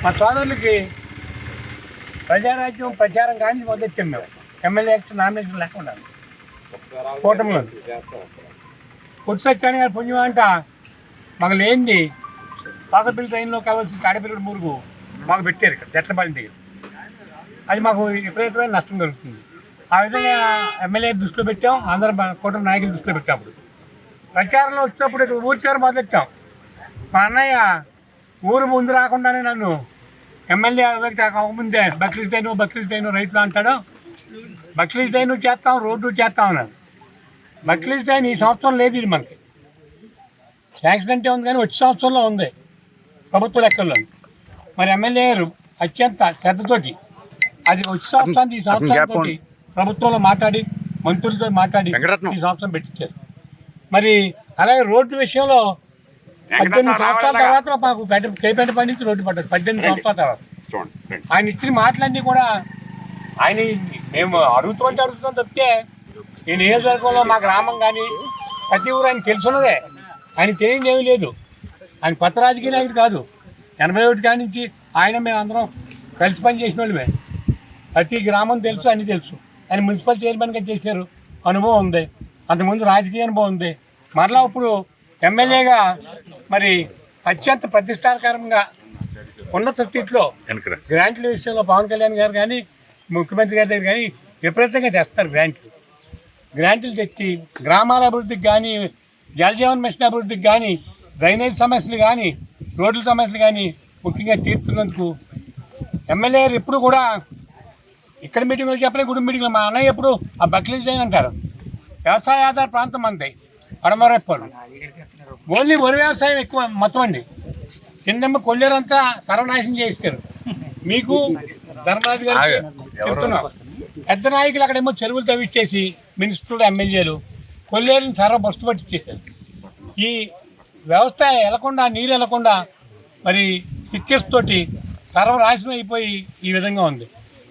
మా సోదరులకి ప్రజారాజ్యం ప్రచారం కానీ మొదలెచ్చాం మేము. ఎమ్మెల్యే నామినేషన్ లేకుండా కూటమిలో కొట్టి సత్యాన్ని గారి పుణ్యం అంట మాకు లేనిది పాకపల్లి ట్రైన్లో కావాల్సిన తాడపిల్లడి మురుగు మాకు పెట్టారు ఇక్కడ చెట్లపల్లి దగ్గర. అది మాకు విపరీతమైన నష్టం కలుగుతుంది. ఆ విధంగా ఎమ్మెల్యే దృష్టిలో పెట్టాం, అందరం కూటమి నాయకులు దృష్టిలో పెట్టినప్పుడు ప్రచారంలో వచ్చినప్పుడు ఇక్కడ ఊరి చివరి మొదలెట్టాం. మా అన్నయ్య ఊరు ముందు రాకుండానే నన్ను ఎమ్మెల్యే కాకముందే బక్రీద్ టైను రైతులు అంటాడు. బక్రీద్ టైను చేస్తాం, రోడ్డు చేస్తాం అన్నాడు. బక్రీద్ టైన్ ఈ సంవత్సరం లేదు, ఇది మనకి శాంక్షన్ అంటే ఉంది కానీ వచ్చే సంవత్సరంలో ఉంది ప్రభుత్వ లెక్కల్లో. మరి ఎమ్మెల్యే గారు అత్యంత శ్రద్ధతోటి అది వచ్చే సంవత్సరానికి ఈ సంవత్సరంతో ప్రభుత్వంలో మాట్లాడి మంత్రులతో మాట్లాడి ఈ సంవత్సరం పెట్టించారు. మరి అలాగే రోడ్డు విషయంలో 18 సంవత్సరాల తర్వాత మాకు కేపేట పని నుంచి రోడ్డు పడ్డది. 18 సంవత్సరాల తర్వాత ఆయన ఇచ్చిన మాటలన్నీ కూడా ఆయన మేము అడుగుతాం తప్పితే ఈ నియోజకవర్గంలో మా గ్రామం కానీ ప్రతి ఊరు ఆయన తెలుసున్నదే, ఆయన తెలియదు ఏమీ లేదు. ఆయన కొత్త రాజకీయ నాయకుడు కాదు. 81 కాడి నుంచి ఆయన మేము అందరం కలిసి పని చేసిన వాళ్ళమే. ప్రతి గ్రామం తెలుసు, అన్నీ తెలుసు. ఆయన మున్సిపల్ చైర్మన్గా చేశారు, అనుభవం ఉంది. అంతకుముందు రాజకీయ అనుభవం ఉంది. మరలా ఇప్పుడు ఎమ్మెల్యేగా మరి అత్యంత ప్రతిష్టాకరంగా ఉన్నత స్థితిలో గ్రాంట్ల విషయంలో పవన్ కళ్యాణ్ గారు కానీ ముఖ్యమంత్రి గారి దగ్గర కానీ విపరీతంగా తెస్తారు. గ్రాంట్లు తెచ్చి గ్రామాల అభివృద్ధికి కానీ, జలజీవన్ మిషన్ అభివృద్ధికి కానీ, డ్రైనేజ్ సమస్యలు కానీ, రోడ్ల సమస్యలు కానీ ముఖ్యంగా తీర్చున్నందుకు ఎమ్మెల్యే గారు ఎప్పుడు కూడా ఇక్కడ మీటింగ్లో చెప్పలే, గుడి మీటింగ్లో మా అన్నయ్య ఎప్పుడు ఆ బక్రీద్ టైన్ అంటారు. వ్యవసాయ ఆధార ప్రాంతం అంతే పడమరేపల్లి, ఓన్లీ వరి వ్యవసాయం ఎక్కువ మొత్తం అండి. కిందమ్మ కొల్లేరంతా సర్వనాశనం చేయిస్తారు. మీకు ధర్మరాజు గారు చెప్తున్నాం, పెద్ద నాయకులు అక్కడేమో చెరువులు తవ్విచ్చేసి మినిస్టర్లు ఎమ్మెల్యేలు కొల్లేరుని సర్వ బస్తు పట్టించేశారు. ఈ వ్యవస్థ వెళ్లకుండా, నీరు వెళ్లకుండా మరి తోటి సర్వనాశనం అయిపోయి ఈ విధంగా ఉంది.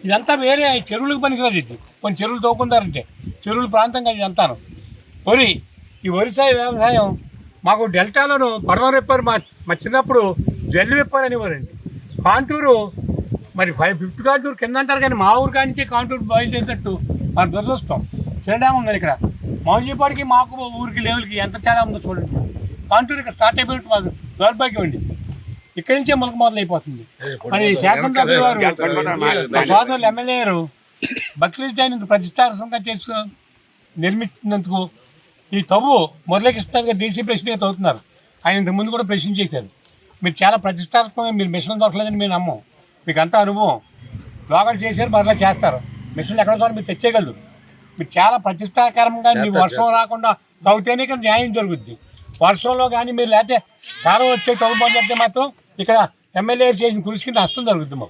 ఇదంతా వేరే చెరువులకు పనికిరాదు. ఇది కొన్ని చెరువులు తోకుందారంటే చెరువుల ప్రాంతంగా ఇదంతాను వరి. ఈ వరిసాయ వ్యవసాయం మాకు డెల్టాలోను పడవ విప్పారు. మా చిన్నప్పుడు జల్లు విప్పారు అనేవారండి. కాంటూరు మరి 50 కాంటూరు కింద అంటారు కానీ మా ఊరు కానించి కాంటూరు బయలుదేరినట్టు మన దురదృష్టం. చిన్నడాము ఉంది ఇక్కడ. మౌలిపాడికి మాకు ఊరికి లెవెల్కి ఎంత తేడా ఉందో చూడండి. కాంటూరు ఇక్కడ స్టార్ట్ అయిపోయినట్టు మాకు దౌర్భాగ్యం అండి. ఇక్కడి నుంచే మొలక మొదలైపోతుంది. మరి శాసనసభ్యులు వారు సోదరులు ఎమ్మెల్యే గారు బక్రీద్ టైన్ ప్రతిష్టాత్మకంగా చేసు నిర్మించినందుకు ఈ తవ్వు మురళీకృష్ణ గారు డీసీ ప్రెసిడెంట్గా తవ్వుతున్నారు. ఆయన ఇంతకు ముందు కూడా ప్రశ్నించేశారు. మీరు చాలా ప్రతిష్టాత్మకంగా మీరు మిషన్ దొరకలేదని మేము నమ్మం. మీకు అంతా అనుభవం లోగడ చేశారు, మరలా చేస్తారు. మిషన్లు ఎక్కడ చోట మీరు తెచ్చేయగలరు. మీరు చాలా ప్రతిష్టాకరంగా మీ వర్షం రాకుండా తవ్వుతేనే ఇక్కడ న్యాయం జరుగుద్ది. వర్షంలో కానీ మీరు లేకపోతే కాలం వచ్చే తవ్వు పని చేస్తే మాత్రం ఇక్కడ ఎమ్మెల్యే చేసిన కృషికి నష్టం జరుగుద్ది మాకు.